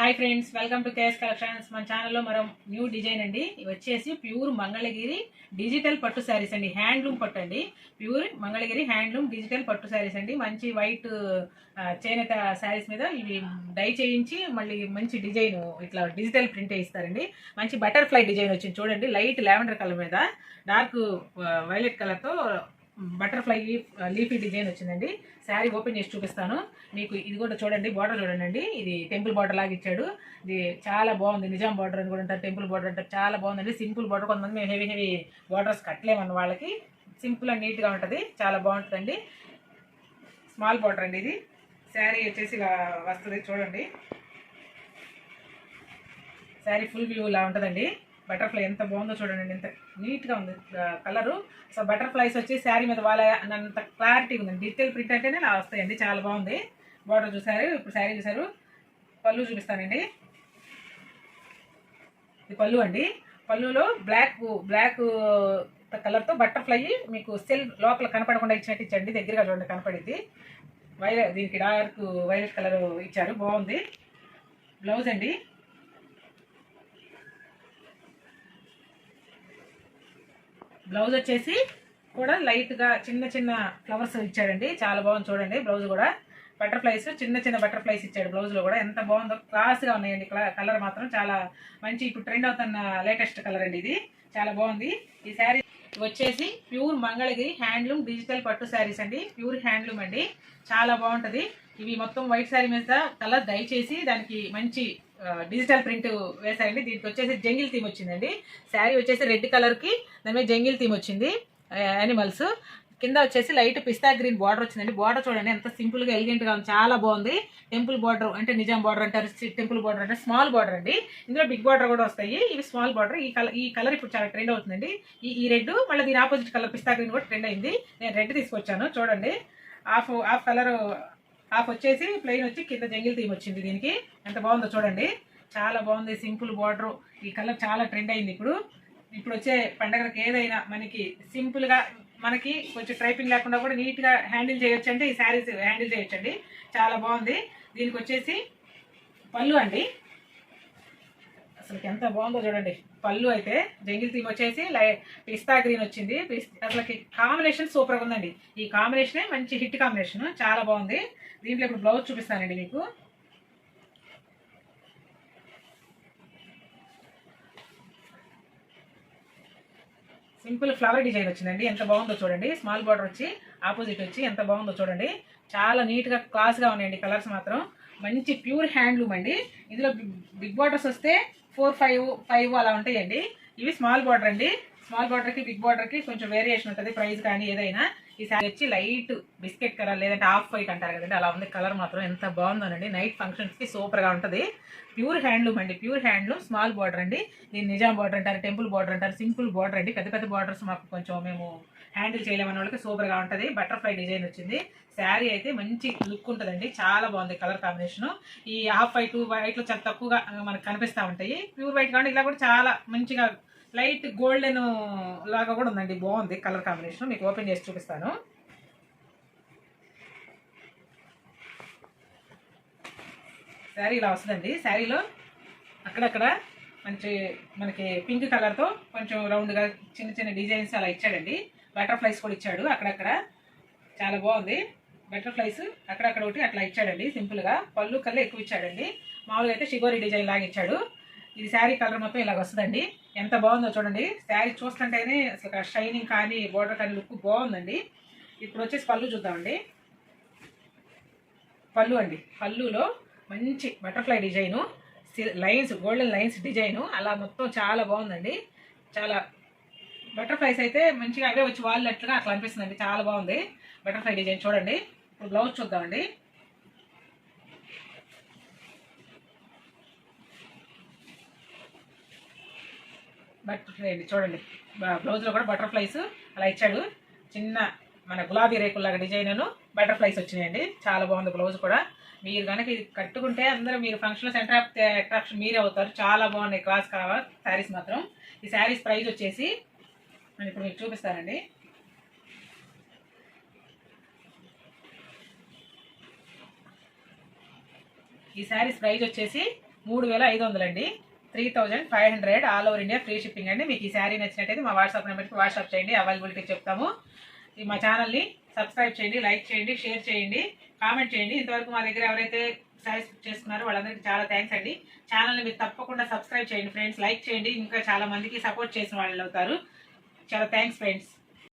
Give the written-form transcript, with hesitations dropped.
Hi friends, welcome to KS collections. మన ఛానల్లో మరో న్యూ డిజైన్ అండి. ఇవి వచ్చేసి ప్యూర్ మంగళగిరి డిజిటల్ పట్టు శారీస్ అండి. హ్యాండ్లూమ్ పట్టు అండి. ప్యూర్ మంగళగిరి హ్యాండ్లూమ్ డిజిటల్ పట్టు శారీస్ అండి. మంచి వైట్ చేనేత శారీస్ మీద ఇవి డై చేయించి మళ్ళీ మంచి డిజైన్ ఇట్లా డిజిటల్ ప్రింట్ వేయిస్తారండి. మంచి బటర్ఫ్లై డిజైన్ వచ్చింది చూడండి. లైట్ లావెండర్ కలర్ మీద డార్క్ వైలెట్ కలర్తో బటర్ఫ్లై లీఫీ డిజైన్ వచ్చిందండి. శారీ ఓపెన్ చేసి చూపిస్తాను మీకు. ఇది కూడా చూడండి, బార్డర్ చూడండి. ఇది టెంపుల్ బార్డర్ లాగా ఇచ్చాడు. ఇది చాలా బాగుంది. నిజాం బార్డర్ అని కూడా అంటారు, టెంపుల్ బార్డర్ అంటారు. చాలా బాగుందండి. Simple border. కొంతమంది మేము హెవీ బార్డర్స్ కట్టలేమన్న వాళ్ళకి సింపుల్ అండ్ నీట్గా ఉంటుంది. చాలా బాగుంటుందండి. స్మాల్ బార్డర్ అండి ఇది. శారీ వచ్చేసి ఇలా వస్తుంది చూడండి. శారీ ఫుల్ వ్యూ ఇలా ఉంటుందండి. బటర్ఫ్లై ఎంత బాగుందో చూడండి. ఎంత నీట్గా ఉంది కలరు. సో బటర్ఫ్లైస్ వచ్చి శారీ మీద వాళ్ళ అంత క్లారిటీ ఉందండి. డిజిటల్ ప్రింట్ అంటేనే ఇలా వస్తాయండి. చాలా బాగుంది. బార్డర్ చూసారు, ఇప్పుడు శారీ చూసారు. పళ్ళు చూపిస్తానండి. ఇది పళ్ళు అండి. పళ్ళులో బ్లాక్ కలర్తో బటర్ఫ్లై మీకు సెల్ లోపల కనపడకుండా ఇచ్చినట్టు ఇచ్చండి. దగ్గరగా చూడండి, కనపడింది. దీనికి డార్క్ వైలెట్ కలర్ ఇచ్చారు. బాగుంది. బ్లౌజ్ అండి. బ్లౌజ్ వచ్చేసి కూడా లైట్గా చిన్న ఫ్లవర్స్ ఇచ్చాడండి. చాలా బాగుంది చూడండి. బ్లౌజ్ కూడా బటర్ఫ్లైస్, చిన్న బటర్ఫ్లైస్ ఇచ్చాడు బ్లౌజ్లో కూడా. ఎంత బాగుందో, క్లాస్గా ఉన్నాయండి. కలర్ మాత్రం చాలా మంచి, ఇప్పుడు ట్రెండ్ అవుతున్న లేటెస్ట్ కలర్ అండి ఇది. చాలా బాగుంది. ఈ శారీ వచ్చేసి ప్యూర్ మంగళగిరి హ్యాండ్లూమ్ డిజిటల్ పట్టు శారీస్ అండి. ప్యూర్ హ్యాండ్లూమ్ అండి. చాలా బాగుంటుంది. ఇవి మొత్తం వైట్ శారీ మీద కలర్ దయచేసి దానికి మంచి డిజిటల్ ప్రింట్ వేశారండి. దీనికి వచ్చేసి జంగిల్ థీమ్ వచ్చిందండి. శారీ వచ్చేసి రెడ్ కలర్కి దాని మీద జంగిల్ థీమ్ వచ్చింది. యానిమల్స్ కింద వచ్చేసి లైట్ పిస్తా గ్రీన్ బార్డర్ వచ్చిందండి. బార్డర్ చూడండి ఎంత సింపుల్గా ఎలిగెంట్గా ఉంది. చాలా బాగుంది. టెంపుల్ బార్డర్ అంటే నిజాం బార్డర్ అంటారు, టెంపుల్ బార్డర్ అంటే స్మాల్ బార్డర్ అండి. ఇందులో బిగ్ బార్డర్ కూడా వస్తాయి. ఇవి స్మాల్ బార్డర్. ఈ కలర్ ఇప్పుడు చాలా ట్రెండ్ అవుతుందండి. ఈ రెడ్, మళ్ళీ దీని ఆపోజిట్ కలర్ పిస్తా గ్రీన్ కూడా ట్రెండ్ అయింది. నేను రెడ్ తీసుకొచ్చాను చూడండి. హాఫ్ కలర్, హాఫ్ వచ్చేసి ప్లెయిన్ వచ్చి కింద జంగిల్ థీమ్ వచ్చింది. దీనికి ఎంత బాగుందో చూడండి. చాలా బాగుంది. Simple border. ఈ కలర్ చాలా ట్రెండ్ అయింది. ఇప్పుడు వచ్చే పండగలకు ఏదైనా మనకి సింపుల్గా, మనకి కొంచెం ట్రైపింగ్ లేకుండా కూడా నీట్గా హ్యాండిల్ చేయొచ్చు అంటే ఈ శారీస్ హ్యాండిల్ చేయొచ్చండి. చాలా బాగుంది. దీనికి వచ్చేసి పళ్ళు అండి. అసలు ఎంత బాగుందో చూడండి. పళ్ళు అయితే జంగిల్ థీమ్ వచ్చేసి పిస్తా గ్రీన్ వచ్చింది. అసలుకి కాంబినేషన్ సూపర్గా ఉందండి. ఈ కాంబినేషనే మంచి హిట్ కాంబినేషన్. చాలా బాగుంది. దీంట్లో ఇప్పుడు బ్లౌజ్ చూపిస్తానండి మీకు. సింపుల్ ఫ్లవర్ డిజైన్ వచ్చిందండి. ఎంత బాగుందో చూడండి. స్మాల్ బార్డర్ వచ్చి ఆపోజిట్ వచ్చి ఎంత బాగుందో చూడండి. చాలా నీట్గా క్లాస్గా ఉన్నాయండి. కలర్స్ మాత్రం మంచి ప్యూర్ హ్యాండ్లూమ్ అండి. ఇందులో బిగ్ బార్డర్స్ వస్తే 4, 5 అలా ఉంటాయండి. ఇవి స్మాల్ బార్డర్ అండి. స్మాల్ బార్డర్కి బిగ్ బార్డర్కి కొంచెం వేరియేషన్ ఉంటుంది ప్రైస్ కానీ ఏదైనా. ఈ శారీ వచ్చి లైట్ బిస్కెట్ కలర్ లేదంటే ఆఫ్ వైట్ అంటారు కదండి, అలా ఉంది. కలర్ మాత్రం ఎంత బాగుందోనండి. నైట్ ఫంక్షన్స్కి సూపర్గా ఉంటుంది. ప్యూర్ హ్యాండ్లూమ్ అండి. ప్యూర్ హ్యాండ్లూమ్ స్మాల్ బార్డర్ అండి. దీన్ని నిజాం బార్డర్ అంటారు, టెంపుల్ బార్డర్ అంటారు, సింపుల్ బార్డర్ అండి. పెద్ద బార్డర్స్ మాకు కొంచెం మేము హ్యాండిల్ చేయలేమన్న వాళ్ళకి సూపర్గా ఉంటుంది. బటర్ఫ్లై డిజైన్ వచ్చింది. శారీ అయితే మంచి లుక్ ఉంటుందండి. చాలా బాగుంది కలర్ కాంబినేషన్. ఈ హాఫ్ వైట్ వైట్లో చాలా తక్కువగా మనకు కనిపిస్తూ ఉంటాయి. ప్యూర్ వైట్ కాబట్టి ఇలా కూడా చాలా మంచిగా లైట్ గోల్డెన్ లాగా కూడా ఉందండి. బాగుంది కలర్ కాంబినేషన్. మీకు ఓపెన్ చేసి చూపిస్తాను. శారీ ఇలా వస్తుందండి. శారీలో అక్కడక్కడ మనకి పింక్ కలర్తో కొంచెం రౌండ్గా చిన్న డిజైన్స్ అలా ఇచ్చాడండి. బటర్ఫ్లైస్ కూడా ఇచ్చాడు అక్కడక్కడ. చాలా బాగుంది. బటర్ఫ్లైస్ అక్కడక్కడ ఒకటి అట్లా ఇచ్చాడండి సింపుల్గా. పళ్ళు కల్లా ఎక్కువ ఇచ్చాడండి. మామూలుగా అయితే షిగోరి డిజైన్ లాగా ఇచ్చాడు. ఇది శారీ కలర్ మొత్తం ఇలాగ వస్తుందండి. ఎంత బాగుందో చూడండి. శారీ చూస్తుంటేనే అసలు షైనింగ్ కానీ బోర్డర్ కానీ లుక్ బాగుందండి. ఇప్పుడు వచ్చేసి పళ్ళు చూద్దామండి. పళ్ళు అండి. పళ్ళులో మంచి butterfly design, lines, golden lines design అలా మొత్తం చాలా బాగుందండి. చాలా బటర్ఫ్లైస్ అయితే మంచిగా అవే వచ్చి వాళ్ళట్లుగా అట్లా అనిపిస్తుందండి. చాలా బాగుంది బటర్ఫ్లై డిజైన్ చూడండి. ఇప్పుడు బ్లౌజ్ చూద్దామండి. బటర్ఫ్లై అండి చూడండి. బ్లౌజ్లో కూడా బటర్ఫ్లైస్ అలా ఇచ్చాడు. చిన్న మన గులాబీ రేకుల్లాగా డిజైన్ బటర్ఫ్లైస్ వచ్చినాయండి. చాలా బాగుంది బ్లౌజ్ కూడా. మీరు కనుక ఇది కట్టుకుంటే అందరూ మీరు ఫంక్షన్లో సెంటర్ ఆఫ్ అట్రాక్షన్ మీరే అవుతారు. చాలా బాగున్నాయి క్లాస్ కలర్ శారీస్ మాత్రం. ఈ శారీస్ ప్రైస్ వచ్చేసి నేను ఇప్పుడు మీకు చూపిస్తానండి. ఈ శారీస్ ప్రైస్ వచ్చేసి 3500 అండి. 3500 all over India free shipping అండి. మీకు ఈ శారీ నచ్చినట్టయితే మా వాట్సాప్ నెంబర్కి వాట్సాప్ చేయండి, అవైలబిలిటీ చెప్తాము. మా ఛానల్ని సబ్స్క్రైబ్ చేయండి, లైక్ చేయండి, షేర్ చేయండి, కామెంట్ చేయండి. ఇంతవరకు మా దగ్గర ఎవరైతే శారీస్ బుక్ చేసుకున్నారో వాళ్ళందరికీ చాలా థ్యాంక్స్ అండి. ఛానల్ని మీరు తప్పకుండా సబ్స్క్రైబ్ చేయండి ఫ్రెండ్స్, లైక్ చేయండి, ఇంకా చాలా మందికి సపోర్ట్ చేసిన వాళ్ళు అవుతారు. చాలా థ్యాంక్స్ ఫ్రెండ్స్.